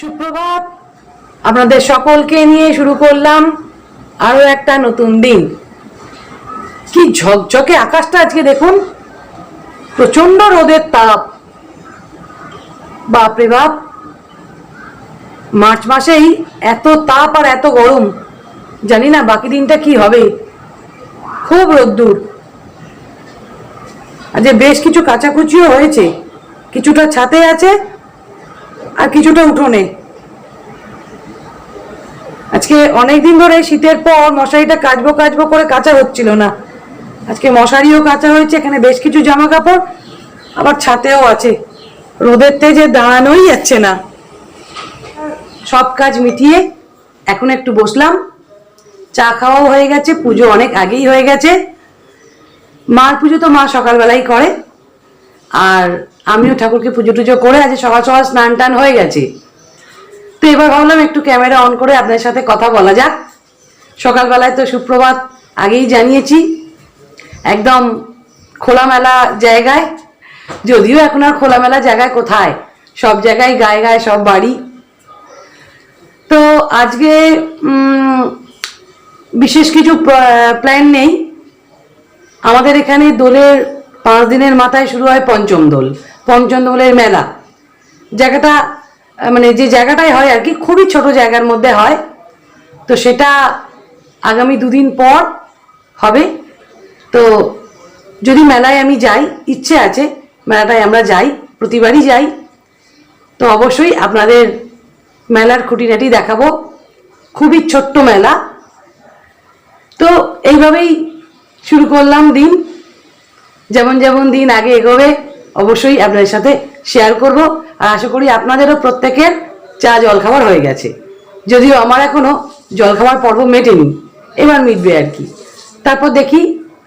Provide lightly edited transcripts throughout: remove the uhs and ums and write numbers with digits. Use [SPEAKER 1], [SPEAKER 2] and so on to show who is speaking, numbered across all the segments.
[SPEAKER 1] সুপ্রভাত, আপনাদের সকলকে নিয়ে শুরু করলাম আরো একটা নতুন দিন। কি ঝকঝকে আকাশটা আজকে দেখুন, প্রচন্ড রোদের তাপ। বাপরে বাপ, মার্চ মাসেই এত তাপ আর এত গরম, জানি না বাকি দিনটা কি হবে। খুব রোদ্দুর। আজ বেশ কিছু কাচাকুচিও হয়েছে, কিছুটা ছাদে আছে আর কিছুটা উঠোনে। আজকে অনেকদিন ধরে শীতের পর মশারিটা কাচবো কাচবো করে কাচা হচ্ছিল না। আজকে মশারিও কাচা হয়েছে, এখানে বেশ কিছু জামা কাপড় আবার ছাতেও আছে। রোদের তেজে দাঁড়ানোই যাচ্ছে না। সব কাজ মিটিয়ে এখন একটু বসলাম। চা খাওয়াও হয়ে গেছে, পুজো অনেক আগেই হয়ে গেছে। মার পুজো তো মা সকালবেলাই করে, আর আমিও ঠাকুরকে পুজো টুজো করে আজ সকাল সকাল স্নান টান হয়ে গেছে। তো এবার ভাবলাম একটু ক্যামেরা অন করে আপনার সাথে কথা বলা যাক। সকালবেলায় তো সুপ্রভাত আগেই জানিয়েছি, একদম খোলামেলা জায়গায়। যদিও এখন আর খোলামেলা জায়গায় কোথায়, সব জায়গায় গায়ে গায়ে সব বাড়ি। তো আজকে বিশেষ কিছু প্ল্যান নেই। আমাদের এখানে দোলের 5 দিনের মাথায় শুরু হয় পঞ্চম দোল। পঞ্চম দোলের মেলা জায়গাটা, মানে যে জায়গাটায় হয় আর কি, খুবই ছোট জায়গার মধ্যে হয়। তো সেটা আগামী 2 দিন পর হবে। তো যদি মেলায় আমি যাই, ইচ্ছে আছে মেলাটায় আমরা যাই, প্রতিবারই যাই। তো অবশ্যই আপনাদের মেলার খুঁটিনাটি দেখাবো। খুবই ছোট্ট মেলা। তো এইভাবেই শুরু করলাম দিন। যেমন যেমন দিন আগে এগোবে অবশ্যই আপনাদের সাথে শেয়ার করব। আর আশা করি আপনাদেরও প্রত্যেকের চা জলখাবার হয়ে গেছে, যদিও আমার এখনো জলখাবার পর্ব মেটেনি, এবার মিটবে আর কি। তারপর দেখি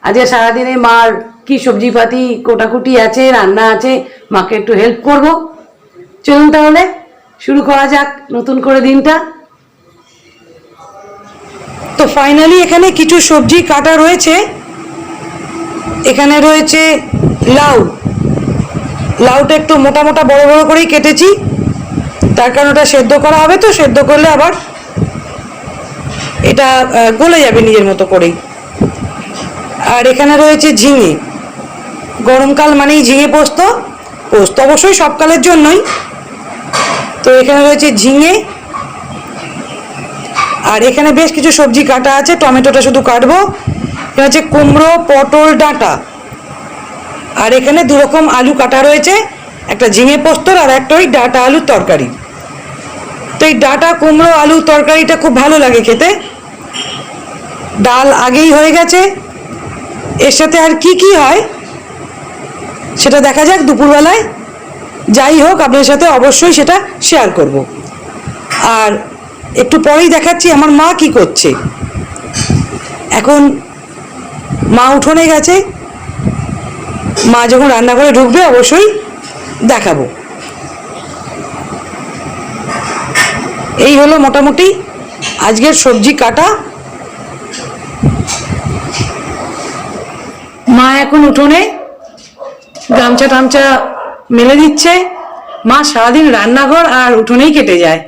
[SPEAKER 1] আজকে সারাদিনে মার কি সবজিপাতি কোটাকুটি আছে, রান্না আছে, মাকে একটু হেল্প করব। চলুন তাহলে শুরু করা যাক নতুন করে দিনটা। তো ফাইনালি এখানে কিছু সবজি কাটা রয়েছে। এখানে রয়েছে লাউ। লাউটা একটু মোটা মোটা বড় বড় করেই কেটেছি, তার কারণ ওটা সেদ্ধ করা হবে। তো সেদ্ধ করলে আবার এটা গলে যাবে নিজের মতো করেই। আর এখানে রয়েছে ঝিঙে। গরমকাল মানেই ঝিঙে পোস্ত। পোস্ত অবশ্যই সব কালের জন্যই। তো এখানে রয়েছে ঝিঙে, আর এখানে বেশ কিছু সবজি কাটা আছে। টমেটোটা শুধু কাটবো। এটা হচ্ছে কুমড়ো, পটল, ডাঁটা। আর এখানে 2 রকম আলু কাটা রয়েছে, একটা ঝিঙে পোস্তর আর একটা ওই ডাঁটা আলুর তরকারি। তো এই ডাঁটা কুমড়ো আলু তরকারিটা খুব ভালো লাগে খেতে। ডাল আগেই হয়ে গেছে। এর সাথে আর কি কি হয় সেটা দেখা যাক দুপুরবেলায়। যাই হোক, আপনাদের সাথে অবশ্যই সেটা শেয়ার করব। আর একটু পরেই দেখাচ্ছি আমার মা কি করছে। এখন মা উঠোনে গেছে, মা যখন রান্নাঘরে ঢুকবে অবশ্যই দেখাবো। এই হলো মোটামুটি আজকের সবজি কাটা। মা এখন উঠোনে গামছা টামছা মেলে দিচ্ছে। মা সারাদিন রান্নাঘর আর উঠোনেই কেটে যায়।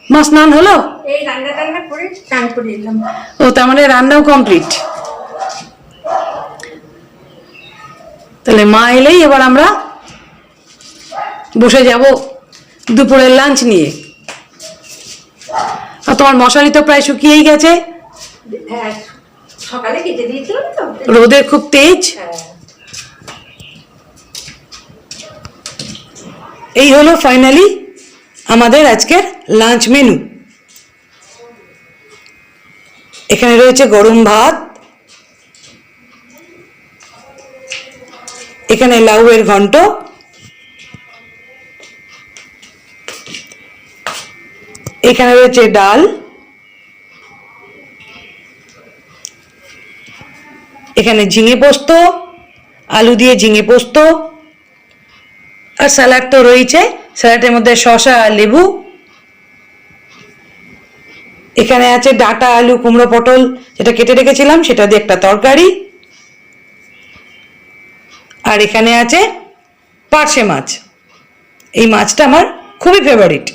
[SPEAKER 1] মা স্নান হলো?
[SPEAKER 2] এই রান্না টান্না করে স্নান করে এলাম।
[SPEAKER 1] ও, তার মানে রান্নাও কমপ্লিট। তাহলে মা এলেই এবার আমরা বসে যাব দুপুরের লাঞ্চ নিয়ে। আর তোমার মশারি তো প্রায় শুকিয়েই গেছে।
[SPEAKER 2] হ্যাঁ, সকালে কেটে দিয়েছিলাম তো।
[SPEAKER 1] রোদের খুব তেজ। এই হলো ফাইনালি আমাদের আজকের লাঞ্চ মেনু। এখানে রয়েছে গরম ভাত, এখানে লাউয়ের ঘন্ট, এখানে রয়েছে ডাল, এখানে ঝিঙে পোস্ত, আলু দিয়ে ঝিঙে পোস্ত, আর স্যালাড তো রয়েছে। স্যালাডের মধ্যে শসা আর লেবু। এখানে আছে ডাঁটা আলু কুমড়ো পটল যেটা কেটে রেখেছিলাম, সেটা দিয়ে একটা তরকারি। আর এখানে আছে পার্শে মাছ। এই মাছটা আমার খুবই ফেভারিট।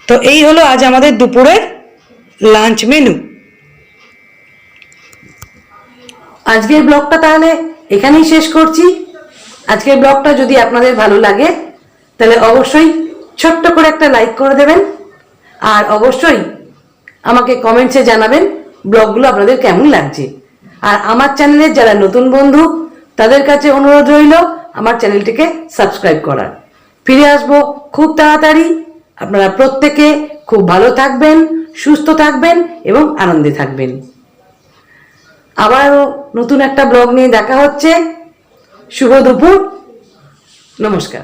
[SPEAKER 1] তো এই হলো আজ আমাদের দুপুরের লাঞ্চ মেনু। আজকের ব্লগটা তাহলে এখানেই শেষ করছি। আজকের ব্লগটা যদি আপনাদের ভালো লাগে তাহলে অবশ্যই ছোট্ট করে একটা লাইক করে দেবেন, আর অবশ্যই আমাকে কমেন্টসে জানাবেন ব্লগগুলো আপনাদের কেমন লাগছে। আর আমার চ্যানেলের যারা নতুন বন্ধু তাদের কাছে অনুরোধ রইল আমার চ্যানেলটিকে সাবস্ক্রাইব করার। ফিরে আসবো খুব তাড়াতাড়ি। আপনারা প্রত্যেকে খুব ভালো থাকবেন, সুস্থ থাকবেন এবং আনন্দে থাকবেন। আবারও নতুন একটা ব্লগ নিয়ে দেখা হচ্ছে। শুভ দুপুর, নমস্কার।